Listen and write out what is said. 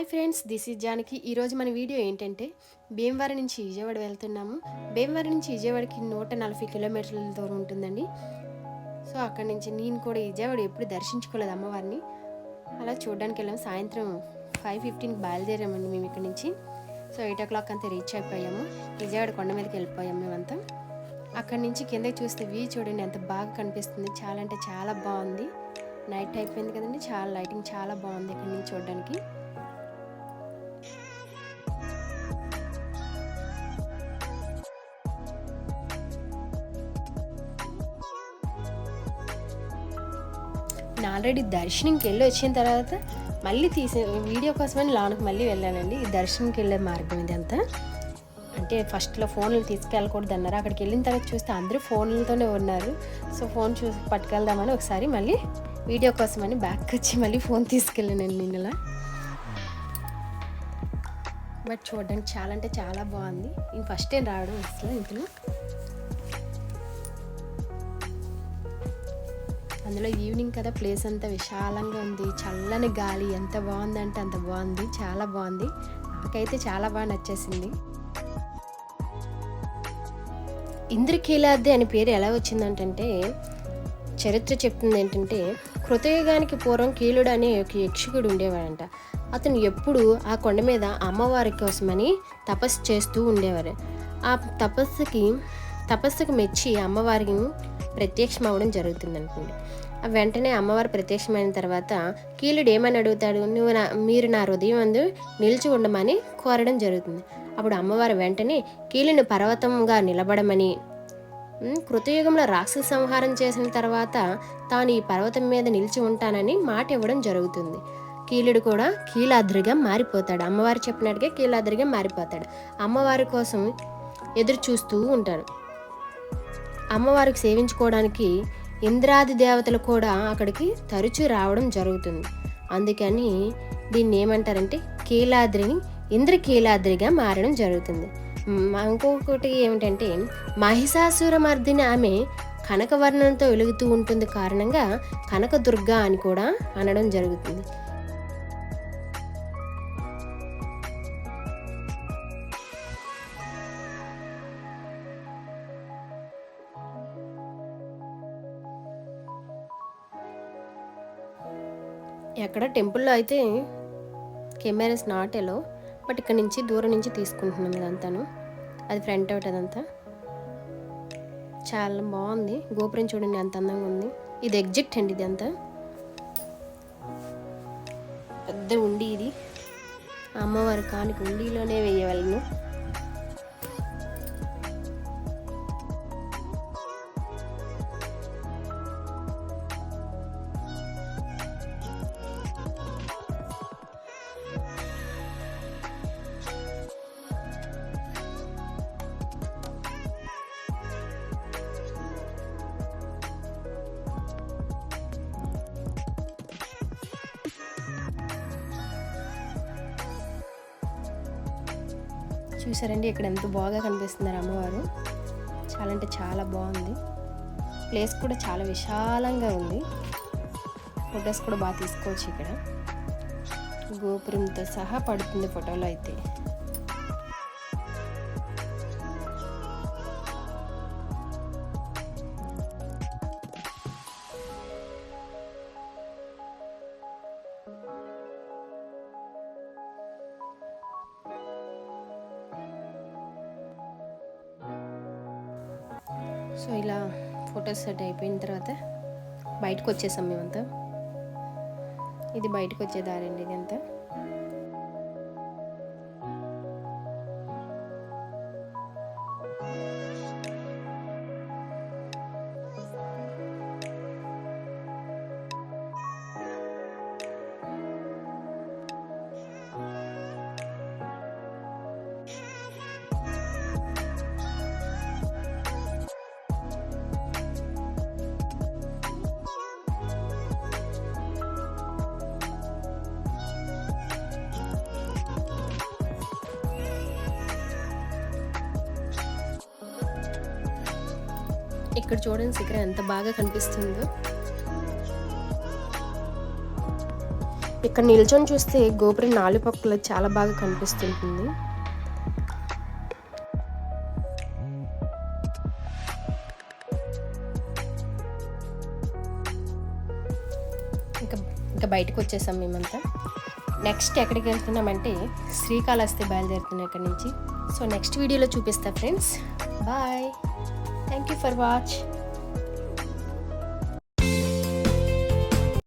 Hi friends, this is Janaki. ఈరోజు మన video ఏంటంటే భీమవరం నుంచి విజయవాడ వెళ్తున్నాము. భీమవరం నుంచి విజయవాడకి 140 కిలోమీటర్ల దూరం ఉంటుందండి. సో అక్కడి నుంచి నేను కూడా విజయవాడ ఎప్పుడు దర్శించుకోలేదు అమ్మవారిని. అలా చూడడానికి వెళ్ళాము. సాయంత్రం 5:15కి బయలుదేరామండి మేము ఇక్కడ నుంచి. సో 8 o'clock అంతా రీచ్ అయిపోయాము. విజయవాడ కొండ మీదకి వెళ్ళిపోయాము మేమంతా. అక్కడి నుంచి కిందకి చూస్తే వ్యూ చూడండి ఎంత బాగా కనిపిస్తుంది. చాలా అంటే చాలా బాగుంది. నైట్ అయిపోయింది కదండి, చాలా లైటింగ్ చాలా బాగుంది ఇక్కడ నుంచి చూడడానికి. ఆల్రెడీ దర్శనంకి వెళ్ళి వచ్చిన తర్వాత మళ్ళీ వీడియో కోసమని లోనికి మళ్ళీ వెళ్ళానండి. ఈ దర్శనంకి వెళ్ళే మార్గం ఇదంతా. అంటే ఫస్ట్లో ఫోన్లు తీసుకెళ్ళకూడదు అన్నారు. అక్కడికి వెళ్ళిన తర్వాత చూస్తే అందరూ ఫోన్లతోనే ఉన్నారు. సో ఫోన్ చూసి పట్టుకెళ్దామని ఒకసారి మళ్ళీ వీడియో కోసమని బ్యాక్ వచ్చి మళ్ళీ ఫోన్ తీసుకెళ్ళానండి నేను ఇలా. బట్ చూడడానికి చాలా అంటే చాలా బాగుంది. నేను ఫస్ట్ టైం రావడం అసలు ఇంట్లో. అందులో ఈవినింగ్ కదా, ప్లేస్ అంతా విశాలంగా ఉంది. చల్లని గాలి ఎంత బాగుందంటే అంత బాగుంది. చాలా బాగుంది. నాకైతే చాలా బాగా నచ్చేసింది. ఇంద్రకీలాద్రి అనే పేరు ఎలా వచ్చిందంటే, చరిత్ర చెప్తుంది ఏంటంటే, కృతయుగానికి పూర్వం కీలుడు అనే ఒక యక్షకుడు ఉండేవాడంట. అతను ఎప్పుడు ఆ కొండ మీద అమ్మవారి కోసమని తపస్సు చేస్తూ ఉండేవారు. ఆ తపస్సుకు మెచ్చి అమ్మవారికి ప్రత్యక్షం అవ్వడం జరుగుతుంది అనుకోండి. వెంటనే అమ్మవారు ప్రత్యక్షమైన తర్వాత కీలుడు ఏమని అడుగుతాడు, మీరు నా హృదయం అందు నిలిచి ఉండమని కోరడం జరుగుతుంది. అప్పుడు అమ్మవారు వెంటనే కీలుని పర్వతంగా నిలబడమని, కృతయుగంలో రాక్షస సంహారం చేసిన తర్వాత తాను ఈ పర్వతం మీద నిలిచి ఉంటానని మాట ఇవ్వడం జరుగుతుంది. కీలుడు కూడా కీలాద్రిగా మారిపోతాడు. అమ్మవారు చెప్పినట్టుగా కీలాద్రిగా మారిపోతాడు. అమ్మవారి కోసం ఎదురు చూస్తూ ఉంటాడు. అమ్మవారికి సేవించుకోవడానికి ఇంద్రాది దేవతలు కూడా అక్కడికి తరచూ రావడం జరుగుతుంది. అందుకని దీన్ని ఏమంటారంటే కీలాద్రిని ఇంద్రకీలాద్రిగా మారడం జరుగుతుంది. ఇంకొకటి ఏమిటంటే, మహిషాసురమర్దిని ఆమె కనకవర్ణంతో వెలుగుతూ ఉంటుంది కారణంగా కనకదుర్గ అని కూడా అనడం జరుగుతుంది. ఎక్కడ టెంపుల్లో అయితే కెమెరాస్ నాట్ ఎలో, బట్ ఇక్కడ నుంచి దూరం నుంచి తీసుకుంటున్నాం ఇదంతాను. అది ఫ్రంట్ అవుట్, అదంతా చాలా బాగుంది. గోపురం చూడండి ఎంత అందంగా ఉంది. ఇది ఎగ్జిట్ అండి. ఇది అంతా పెద్ద ఉండి, ఇది అమ్మవారి కానికి ఉండిలోనే వేయవలను. చూసారండి ఇక్కడ ఎంత బాగా కనిపిస్తున్నారు అమ్మవారు. చాలా అంటే చాలా బాగుంది. ప్లేస్ కూడా చాలా విశాలంగా ఉంది. ఫొటోస్ కూడా బాగా తీసుకోవచ్చు. ఇక్కడ గోపురంతో సహా పడుతుంది ఫోటోలో అయితే. సో ఇలా ఫొటోస్ సెట్ అయిపోయిన తర్వాత బయటకు వచ్చేసాం మేమంతా. ఇది బయటకు వచ్చే దారండి ఇదంతా. ఇక్కడ చూడండి శిఖరం ఎంత బాగా కనిపిస్తుందో. ఇక్కడ నిల్చొని చూస్తే గోపురం 4 పక్కల చాలా బాగా కనిపిస్తుంటుంది. ఇంకా బయటకు వచ్చేసాం మేమంతా. నెక్స్ట్ ఎక్కడికి వెళ్తున్నామంటే శ్రీకాళహస్తి బయలుదేరుతున్నాం ఇక్కడ నుంచి. సో నెక్స్ట్ వీడియోలో చూపిస్తా friends. Bye, thank you for watch.